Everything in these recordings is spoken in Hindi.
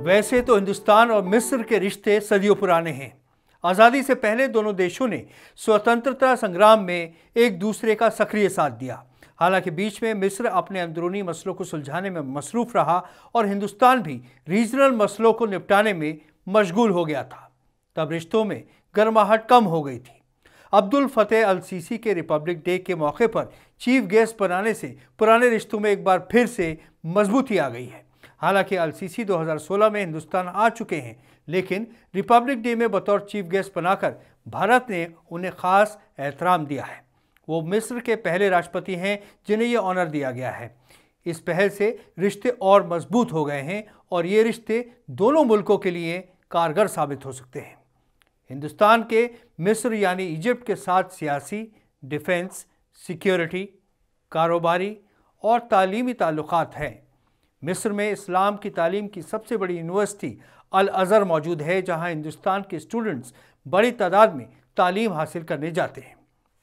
वैसे तो हिंदुस्तान और मिस्र के रिश्ते सदियों पुराने हैं। आज़ादी से पहले दोनों देशों ने स्वतंत्रता संग्राम में एक दूसरे का सक्रिय साथ दिया। हालांकि बीच में मिस्र अपने अंदरूनी मसलों को सुलझाने में मसरूफ रहा और हिंदुस्तान भी रीजनल मसलों को निपटाने में मशगूल हो गया था। तब रिश्तों में गर्माहट कम हो गई थी। अब्दुल फतेह अल सीसी के रिपब्लिक डे के मौके पर चीफ गेस्ट बनाने से पुराने रिश्तों में एक बार फिर से मजबूती आ गई है। हालांकि अल सीसी 2016 में हिंदुस्तान आ चुके हैं, लेकिन रिपब्लिक डे में बतौर चीफ गेस्ट बनाकर भारत ने उन्हें खास एहतराम दिया है। वो मिस्र के पहले राष्ट्रपति हैं जिन्हें ये ऑनर दिया गया है। इस पहल से रिश्ते और मजबूत हो गए हैं और ये रिश्ते दोनों मुल्कों के लिए कारगर साबित हो सकते हैं। हिंदुस्तान के मिस्र यानी इजिप्ट के साथ सियासी, डिफेंस, सिक्योरिटी, कारोबारी और तालीमी ताल्लुकात हैं। मिस्र में इस्लाम की तालीम की सबसे बड़ी यूनिवर्सिटी अल अज़हर मौजूद है, जहां हिंदुस्तान के स्टूडेंट्स बड़ी तादाद में तालीम हासिल करने जाते हैं।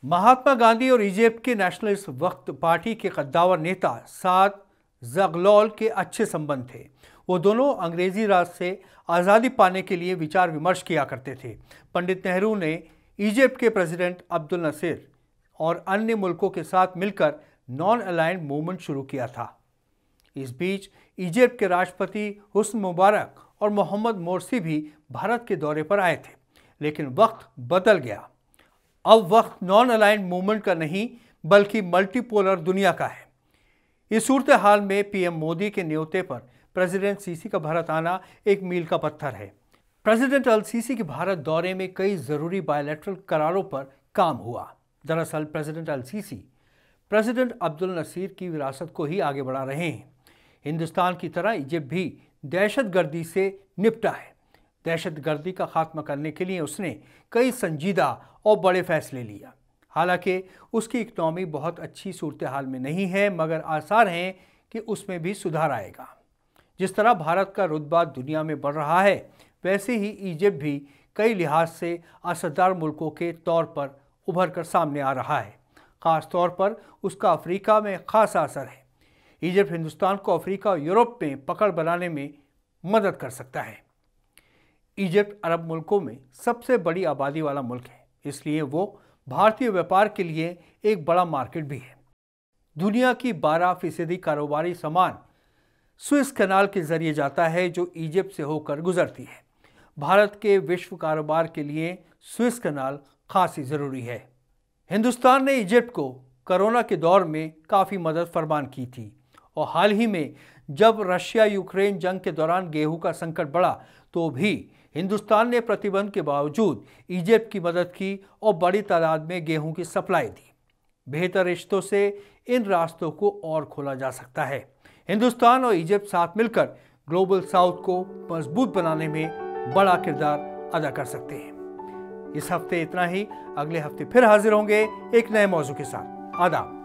महात्मा गांधी और इजिप्ट के नेशनलिस्ट वक्त पार्टी के कद्दावर नेता साद ज़गलोल के अच्छे संबंध थे। वो दोनों अंग्रेजी राज से आज़ादी पाने के लिए विचार विमर्श किया करते थे। पंडित नेहरू ने इजिप्ट के प्रेसिडेंट अब्दुल नसीर और अन्य मुल्कों के साथ मिलकर नॉन अलाइंड मूवमेंट शुरू किया था। इस बीच इजिप्ट के राष्ट्रपति हुस्न मुबारक और मोहम्मद मोर्सी भी भारत के दौरे पर आए थे, लेकिन वक्त बदल गया। अब वक्त नॉन अलाइंड मूवमेंट का नहीं बल्कि मल्टीपोलर दुनिया का है। इस सूरत हाल में पीएम मोदी के न्योते पर प्रेसिडेंट सीसी का भारत आना एक मील का पत्थर है। प्रेसिडेंट अल सीसी के भारत दौरे में कई ज़रूरी बायलैटरल करारों पर काम हुआ। दरअसल प्रेसिडेंट अल सीसी प्रेसिडेंट अब्दुल नसीर की विरासत को ही आगे बढ़ा रहे हैं। हिंदुस्तान की तरह इजिप्ट भी दहशतगर्दी से निपटा है। दहशतगर्दी का खात्मा करने के लिए उसने कई संजीदा और बड़े फैसले लिया। हालांकि उसकी इकनॉमी बहुत अच्छी सूरत हाल में नहीं है, मगर आसार हैं कि उसमें भी सुधार आएगा। जिस तरह भारत का रुतबा दुनिया में बढ़ रहा है, वैसे ही इजिप्ट भी कई लिहाज से असरदार मुल्कों के तौर पर उभर कर सामने आ रहा है। ख़ास तौर पर उसका अफ्रीका में ख़ासा असर है। इजिप्ट हिंदुस्तान को अफ्रीका और यूरोप में पकड़ बनाने में मदद कर सकता है। इजिप्ट अरब मुल्कों में सबसे बड़ी आबादी वाला मुल्क है, इसलिए वो भारतीय व्यापार के लिए एक बड़ा मार्केट भी है। दुनिया की 12% कारोबारी सामान स्विस कनाल के जरिए जाता है, जो इजिप्ट से होकर गुजरती है। भारत के विश्व कारोबार के लिए स्विस कनाल खासी ज़रूरी है। हिंदुस्तान ने इजिप्ट को कोरोना के दौर में काफ़ी मदद फरमान की थी और हाल ही में जब रशिया यूक्रेन जंग के दौरान गेहूं का संकट बढ़ा तो भी हिंदुस्तान ने प्रतिबंध के बावजूद इजिप्ट की मदद की और बड़ी तादाद में गेहूं की सप्लाई दी। बेहतर रिश्तों से इन रास्तों को और खोला जा सकता है। हिंदुस्तान और इजिप्ट साथ मिलकर ग्लोबल साउथ को मजबूत बनाने में बड़ा किरदार अदा कर सकते हैं। इस हफ्ते इतना ही। अगले हफ्ते फिर हाजिर होंगे एक नए मौजू के साथ। आदाब।